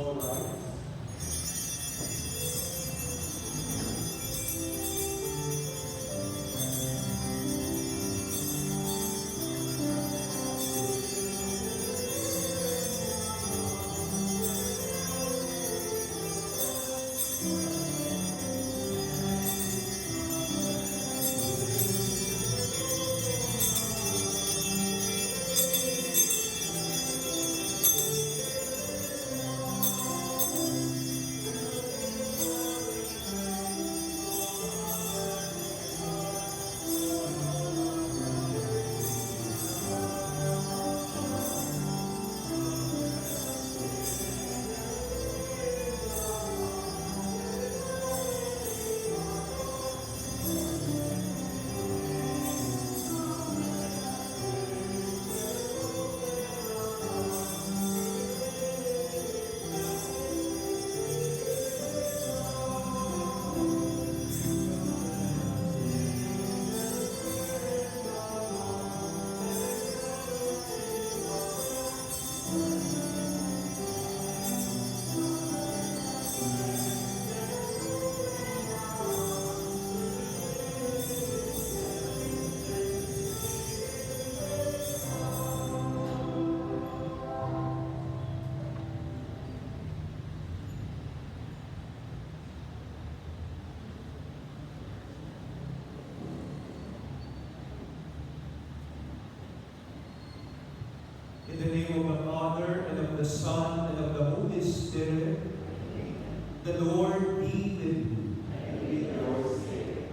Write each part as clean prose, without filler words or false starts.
all rise. In the name of the Father, and of the Son, and of the Holy Spirit, the Lord be with you. And with your spirit.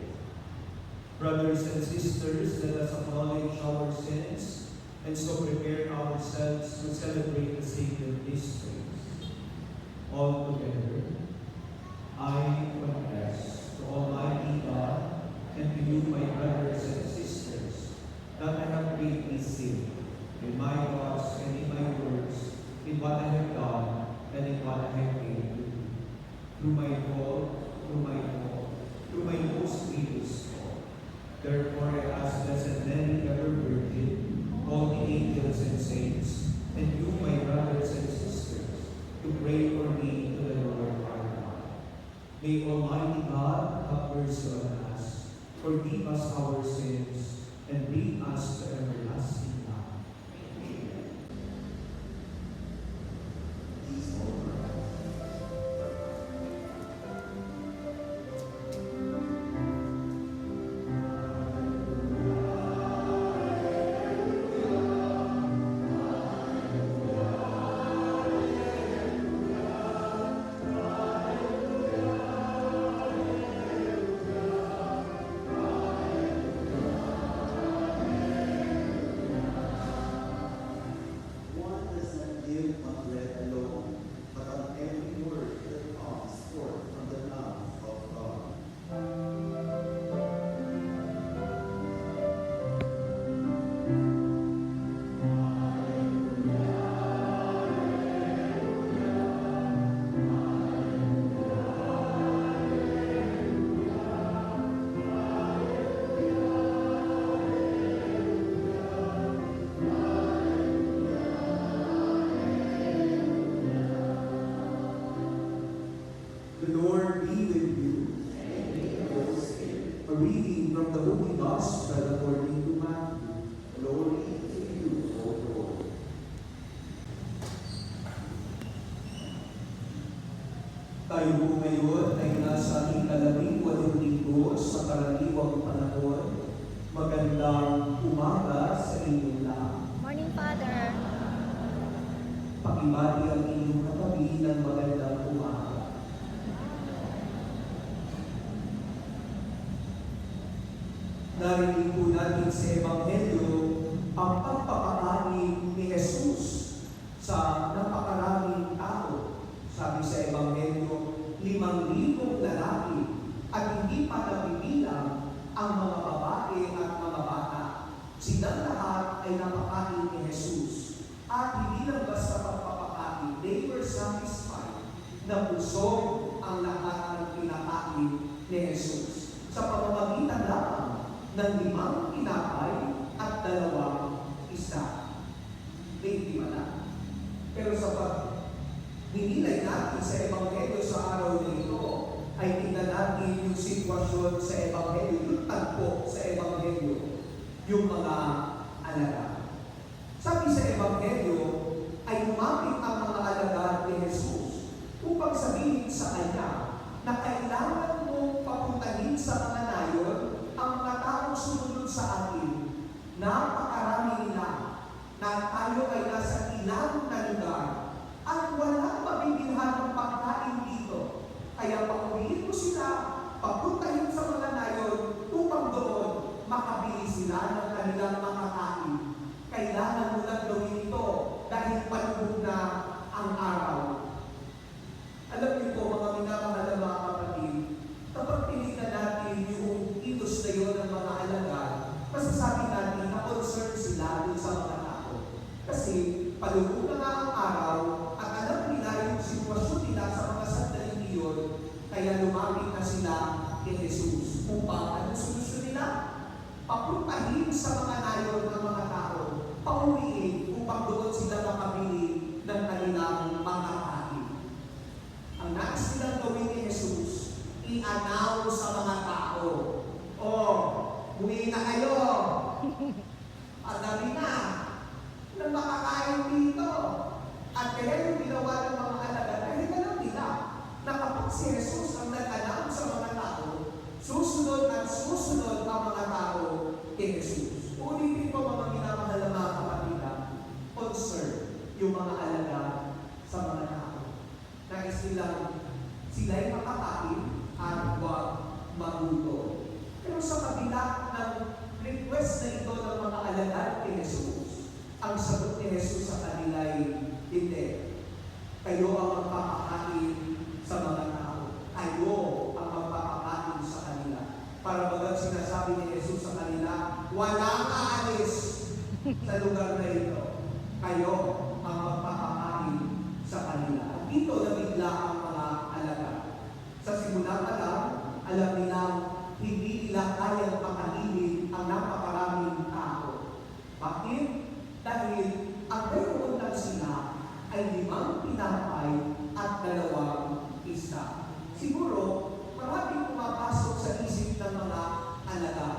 Brothers and sisters, let us acknowledge our sins and so prepare ourselves to celebrate the sacred mysteries. All together, I confess to Almighty God and to you, my brothers and sisters, that I have greatly sinned in my thoughts and in my words, in what I have done and in what I have failed to do. Through my fault, through my most grievous fault. Therefore I ask Blessed Mary, ever Virgin, all the angels and saints, and you, my brothers and sisters, to pray for me to the Lord our God. May Almighty God have mercy on us, forgive us our sins, and bring us to everlasting life. The Lord be with you. And with your spirit. A reading from the Holy Gospel according to Matthew. Glory to you, O Lord. Tayo po ngayon ay nasa ika-18 linggo sa karaniwang panahon. Magandang umaga sa inyong lahat. Morning, Father. Pakibati ang inyong katabi ng magandang umaga. Narinig po natin sa Ebanghelyo ang pagpapakain ni Jesus sa napakaraming tao. Sabi sa Ebanghelyo, 5,000 lalaki at hindi pa nabibilang ang mga babae at mga bata. Silang lahat ay napakain ni Jesus. At hindi lang basta pagpapakain, they were satisfied na busog ang lahat ng pinakain ni Jesus. Sa pamamagitan lamang ng 5 tinapay at 2 isda. May 5 na. Pero sa hinilay natin sa Ebanghelyo sa araw na ito ay tingnan natin yung sitwasyon sa Ebanghelyo, yung tagpo sa Ebanghelyo, yung mga alagad. Sabi sa Ebanghelyo, ay lumapit ang mga alagad ni Jesus upang sabihin sa kanya na kailangan mong papuntahin sa mga nayon ang mga taong sumunod sa atin. Napakarami nila na tayo ay nasa ilang na lugar at walang mabibilhan ng pagkain dito. Kaya pauwiin mo sila, papuntahin sa mga nayon upang doon makabili sila ng kanilang makakain. Kailangan mo lang gawin ito dahil palubog na ang araw. Alam niyo po mga minamahal na mga kapatid, kapag tinignan natin yung itos na yun ng mga alagad, masasabi natin na concerned sila dun sa mga tao. Kasi palubog na nga ang araw at alam nila yung sitwasyon nila sa mga sandaling iyon, kaya lumapit na sila kay Jesus. Upang anong solusyon nila? Papuntahin sa mga nayon ng mga tao, pauwiin upang doon sila makabili ng kanilang makakain. Ang nais nilang gawin ni Jesus, i-announce sa mga tao, uwi na kayo, ang dami na ng makakain dito. At kaya yung ginawa ng mga alagad, dahil alam nila na kapag si Jesus ang nag-announce sa mga tao, susunod at susunod ang mga tao kay Jesus. Ulitin ko mga minamahal na mga kapatid, concern yung mga alagad sa mga tao. Nais nilang sila'y makakain at huwag magutom. Pero sa kabila ng request na ito ng mga alagad kay Jesus, ang sagot ni Jesus sa kanila ay hindi. Kayo ang magpapakain sa mga tao. Kayo ang magpapakain sa kanila. Para bagang sinasabi ni Jesus sa kanila, walang aalis sa lugar na ito. Kayo ang magpapakain sa kanila. At dito nabigla ang mga alagad. Sa simula pa lang, alam nilang hindi nila kayang pakainin ang napakaraming tao. Bakit? Dahil ang meron lang sila ay 5 tinapay at 2 isda. Siguro, maraming pumapasok sa isip ng mga alagad.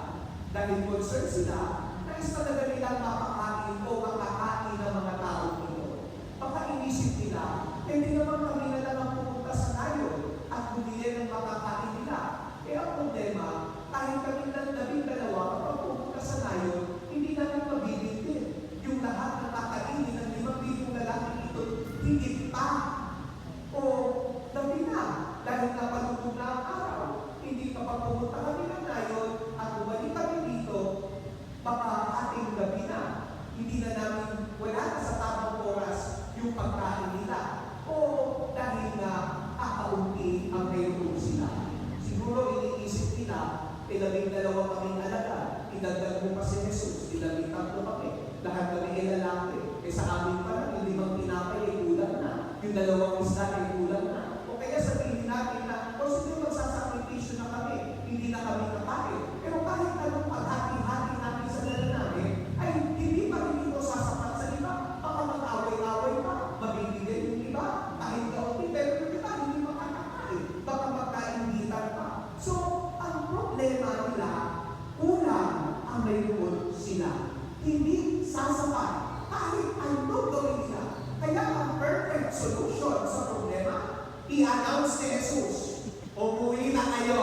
Dahil concerned sila, nais talaga nilang mapakain o makakain ng mga tao ito. Baka inisip nila, hindi naman kami na lang pupunta sa nayon at bumili ng makakain nila. Ang problema, kahit kami lang 12 kapag pupunta sa nayon, hindi namin mabibili din. Yung lahat ng kakainin ng 5,000 lalaki ito, higit pa. O gabi na, dahil napalubog na ang araw. Hindi kapag pumunta kami ng nayon at bumalik kami dito, baka ating gabi na. Hindi na namin, wala na sa tamang oras yung pagkain nila. O dahil na kakaunti ang mayroon sila. Siguro iniisip nila, 12 kaming alagad, idagdag mo pa si Jesus, 13 kami, lahat kami ay lalaki. Sa amin pa lang, yung 5 tinapay ay kulang na, yung 2 isda ay kulang na. O kaya sabihin natin na, sige magsasakripisyo na kami, hindi na kami nakain. Pero kahit anong paghati-hati natin sa dala namin, ay hindi pa rin ito sasapat sa iba. Baka mag-away-away pa, mabibigay yung iba, kahit kaunti, pero yung iba hindi makakakain. Baka magkaingitan pa. So, ang problema nila, kulang ang mayroon sila. Hindi sasapat kahit anong gawin nila. Kaya ang perfect solution sa problema, i-announce ni Jesus, umuwi na kayo.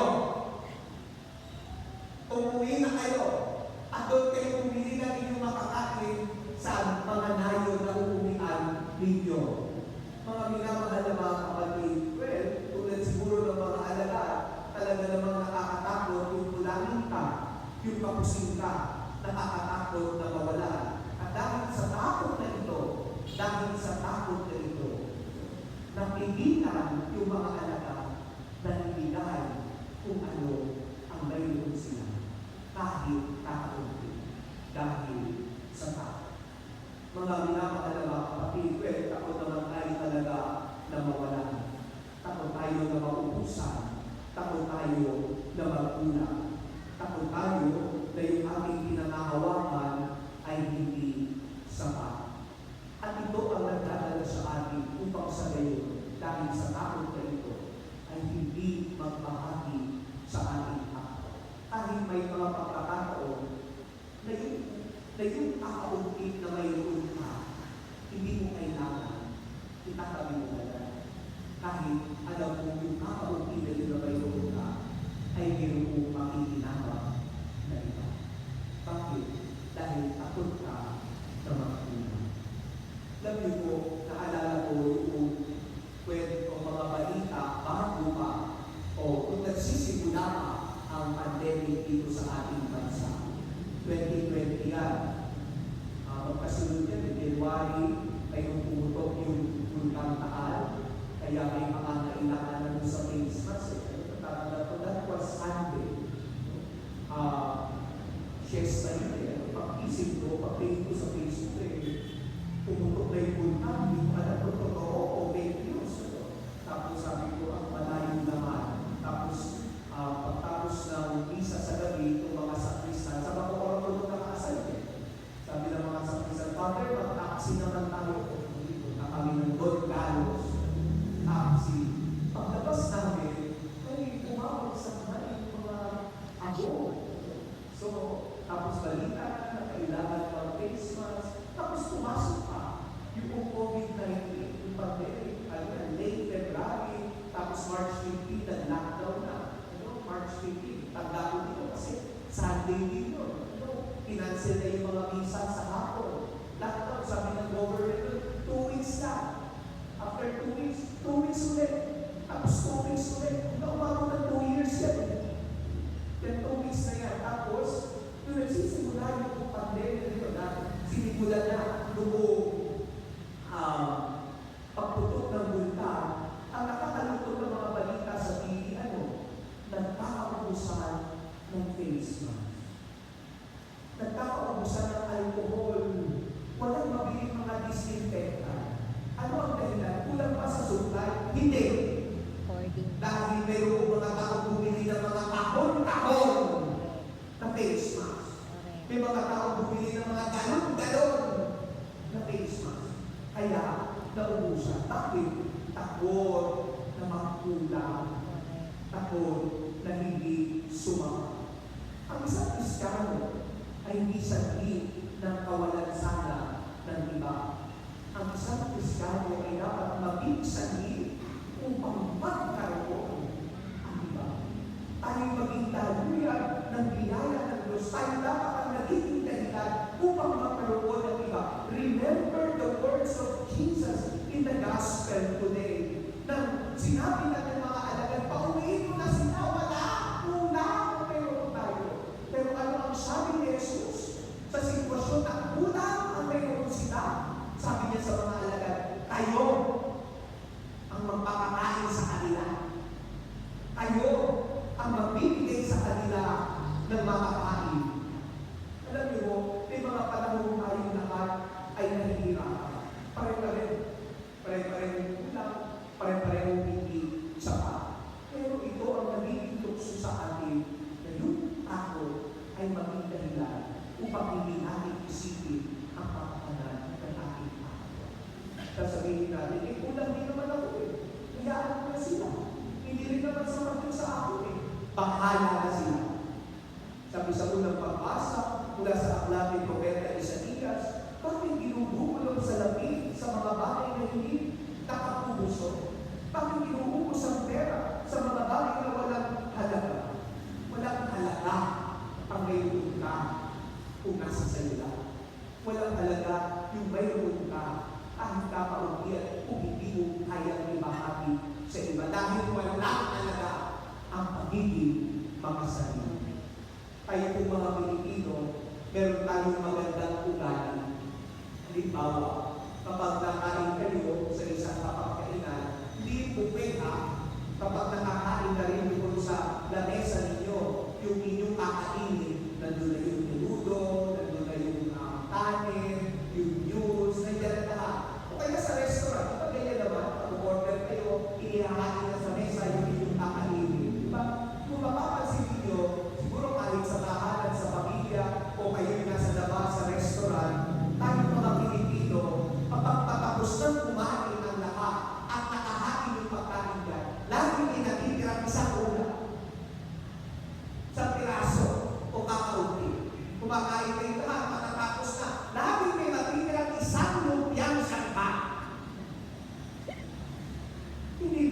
na yung kakaunti na mayroon ka, hindi mo kailangan itatabi mo agad. Kahit alam mo yung kakaunti na yun na mayroon ka, ay mayroon mong makikinabang na iba. Bakit? Dahil takot ka na magkulang. Alam niyo po, naalala ko yung kwento o mga balita bago pa o kung nagsisimula pa ang pandemic dito sa ating bansa. 2020 yan. Magkasunod yan, January, ay pumutok yung Bulkang Taal. Kaya may mga kailangan na sa face mask. That was Sunday. Siesta yun eh. Pag-isip ko, pag-tingin ko sa Facebook pumutok na yung Bulkang. Hindi ko alam kung totoo o fake news. Tapos sabi ko, ang malayo naman. Tapos, pagtapos ng misa sa gabi, itong mga sakristan, sa mga oras ko nung nakaasal eh. Sabi ng mga sakristan, Father, mag-taxi naman tayo. Punta kami ng Don Carlos. Taxi. Pagtabas namin, ay umawag sa mga ako. So, tapos balita na kailangan ng face mask. Tapos pumasok pa yung COVID-19, yung pandemic, late February, tapos March 15, nag-lockdown na. March 15, tanda ko dito kasi Sunday din yun. Kinansel na yung mga visa sa hapon. Lockdown, sabi ng government, 2 weeks na. After 2 weeks, 2 weeks ulit. Tapos 2 weeks ulit. Umabot ng 2 years yan. Then 2 weeks na yan. Tapos, yung nagsisimula yung pandemic nito na sinimula na noong pagputok ng bulkan, ang nakakalutong ng mga balita sa TV, nagkakaubusan ng face mask. Nagkakaubusan ng alcohol. Walang mabiling mga disinfectant. Ano ang dahilan? Kulang pa sa supply? Hindi. Dahil mayroong mga tao bumili ng mga kahon-kahon na face mask. May mga tao bumili ng mga galon-galon na face mask. Kaya, naubusan. Bakit? Takot na magkulang. Takot na hindi sumama. Ang isang Kristiyano ay hindi sanhi ng kawalan sana ng iba. Ang isang Kristiyano ay dapat maging sanhi upang magkaroon ang iba. Tayo maging daluyan ng biyaya ng Diyos. Tayo dapat ang nagiging dahilan upang magkaroon ng iba. Remember the words of Jesus in the gospel today. Nang sinabi natin mga alagad, pauwiin mo na sila, wala kung mayroon tayo. Pero ano ang sabi ni Jesus? Sa sitwasyon na kulang ang mayroon sila, sabi niya sa mga alagad, kayo ang magpapakain sa kanila. Kayo ang magbibigay sa kanila ng makakain. Alam niyo, may mga panahon tayong lahat ay nahihirapan. Pare-pareho kulang, pare-pareho hindi sapat. Pero ito ang nagiging tukso sa atin na yung takot ay maging dahilan upang hindi natin isipin ang kapakanan ng ating takot. Sasabihin natin, kulang din naman ako Hayaan ko na sila. Hindi rin naman sapat sa ako Bahala na sila. Sabi sa unang pagbasa, mula sa aklat ni Propeta Isaías, bakit ginugulong sa lapid sa mga bagay na hindi nakapubuso? Bakit ginuubos ang pera sa mga bagay na walang halaga? Walang halaga ang mayroon ka kung nasa salila. Walang halaga yung mayroon ka kahit kapaugian kung hindi mo kayang ibahagi sa iba. Dahil walang halaga ang pagiging makasarili. Tayo pong mga Pilipino, meron tayong magandang ugali. Halimbawa, kapag nakain kayo sa isang kapagkainan, hindi po pwede kapag nakakain na rin doon sa lamesa ninyo, yung inyong kakainin, nandun na yung menudo, nandun na yung kanin, yung news, nandiyan na lahat. O kaya sa restaurant, kapag ganyan naman, pag-order kayo, inihahain na sa mesa yung inyong kakainin. Diba? Kung mapapansin ninyo, siguro kahit sa tahanan, sa pamilya, o kayo nasa labas sa restaurant, tayo mga Pilipino, kapag patapos ng kumain ang lahat at nakahain yung pagkain yan, lagi natitira isang ulam sa piraso o kakaunti. Kumakain kayo lahat, matatapos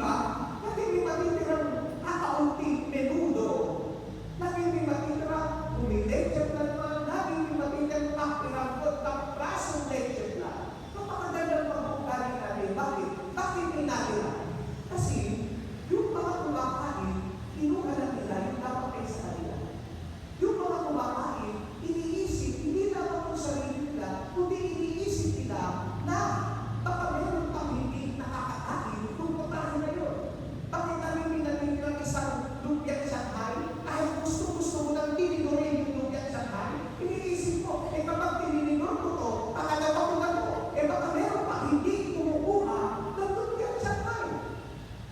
ba? Laging may matitirang kakaunting menudo. Laging may matitirang umileche na naman. Laging may matitirang kapirangkot ng prasong leche na. Napakagandang pag-uugali natin. Bakit? Bakit may natira? Kasi yung mga kumakain, kinuha na nila yung dapat ay sa kanila. Yung mga kumakain, iniisip, hindi dapat yung sarili nila, kundi iniisip nila na baka meron pang hindi nakakakain kung putahin na yun. Bakit namin natin yung isang lumpia Shanghai? Kahit gusto-gusto mo nang tininurin yung lumpia Shanghai, iniisip mo, kapag tininur ko to, pakalawa ko na to, baka meron pang hindi kumukuha ng lumpia Shanghai.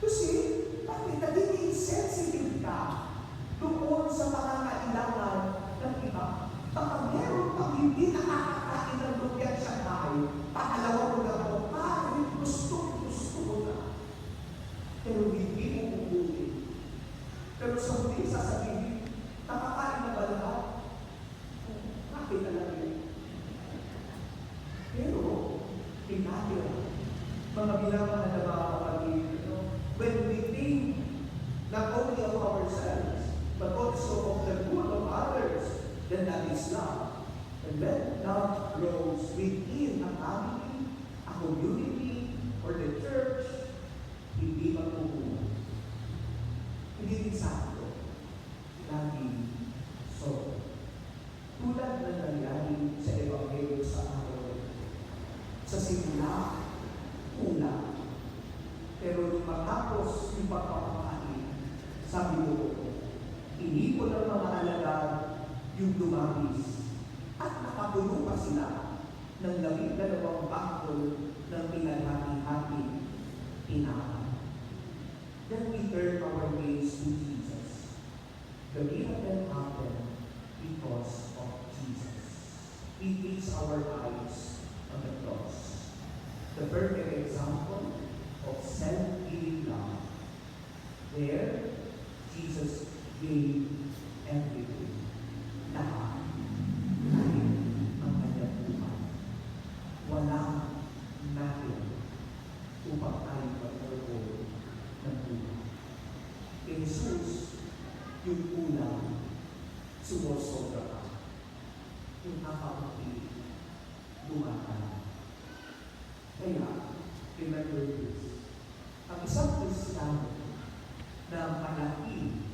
Kasi, bakit nagiging sensitive ka doon sa mga kailangan ng iba? Baka meron pang hindi nakakakain ng lumpia Shanghai, pakalawa ko na to, kahit gusto mo na. Pero hindi mo kukunin. Pero sa huli, sasabihin, nakakain na ba lahat? Bakit talaga yun? Pero, pinatira. Mga bilangan na mga kapatid, when we think not only of ourselves, but also of the good of others, then that is love. And when love grows within a family, a community, or the church, hindi magkukuha. Hindi din sakto. Lagi so. Tulad na nangyari sa Ebanghelyo sa araw. Sa simula, una. Pero nung matapos yung pagpapakain, sabi mo, inipon ng mga alagad yung dumabis at nakapuno pa sila ng 12 bakol ng pinaghati-hati pinaka. Then we turn our gaze to Jesus. The miracle happened because of Jesus. He fixed our eyes on the cross. The perfect example of self-giving love. There, Jesus gave everything. Lahat. Kahit ang kanyang buhay. Walang natin upang tayo pagkaroon ng buhay. Kay Jesus, yung ulang sumusobra ka. Yung kakaunti, dumatang. Kaya, remember this. Ang isang Kristiyano na malaki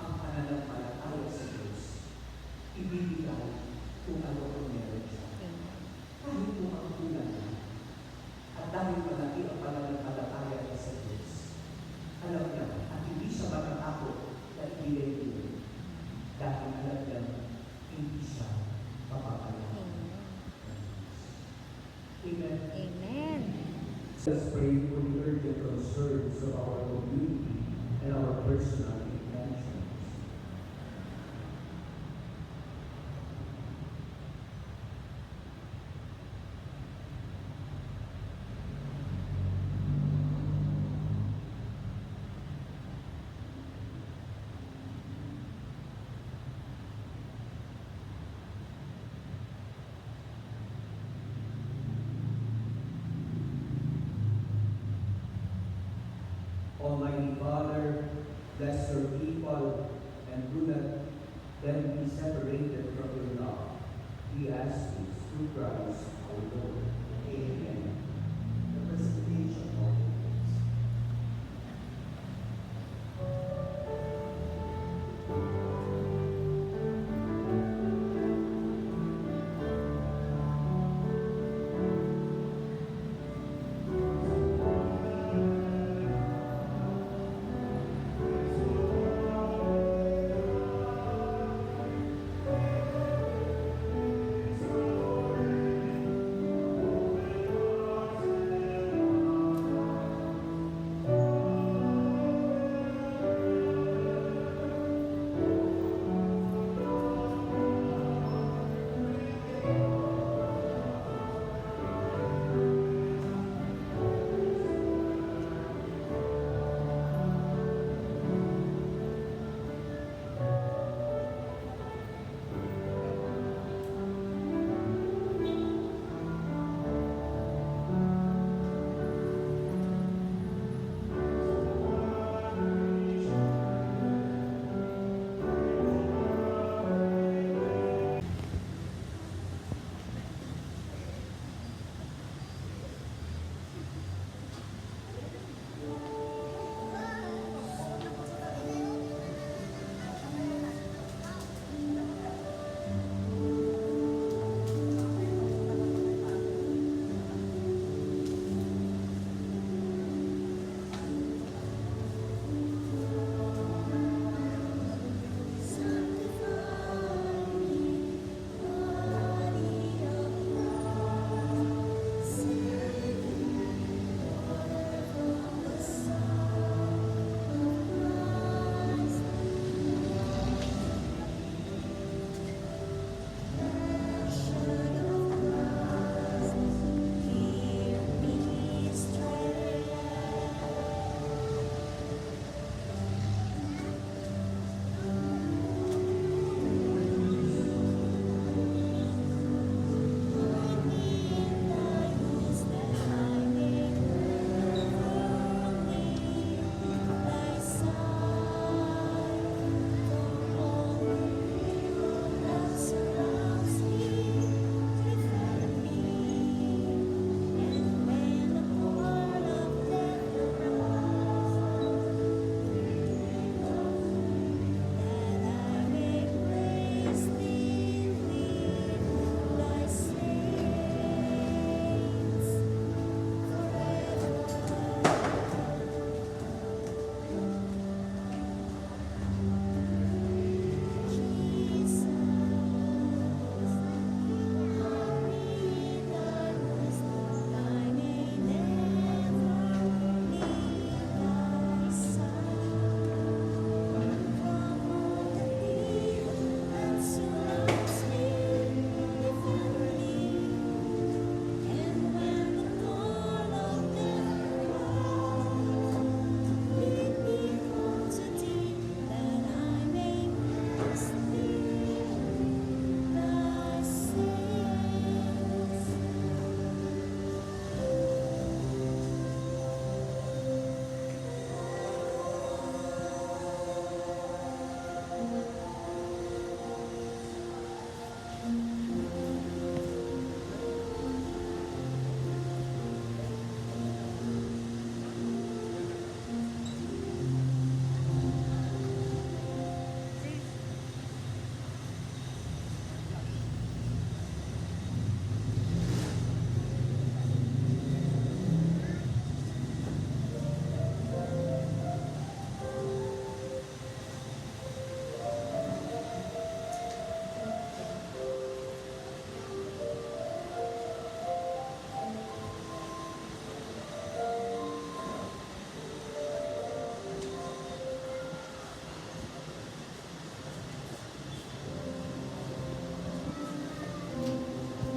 ang pananampalataya sa Diyos, ibibigay kung ano ang meron siya. Kahit kung ang kulang na. At dahil malaki ang pananampalataya niya sa Diyos, alam niya at hindi siya matatakot na ibigay ito. Dahil alam niya hindi siya mapapalaman. Amen. Amen. Let's pray for the urgent concerns of our community and our personal intentions. Almighty Father, bless your people and do not then be separated from your love. We ask this through Christ our Lord. Amen. The presentation of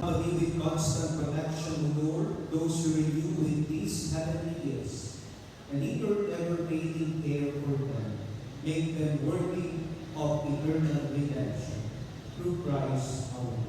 company with constant protection, Lord, those who renew with these heavenly gifts, and in your ever-failing care for them, make them worthy of eternal redemption. Through Christ our Lord.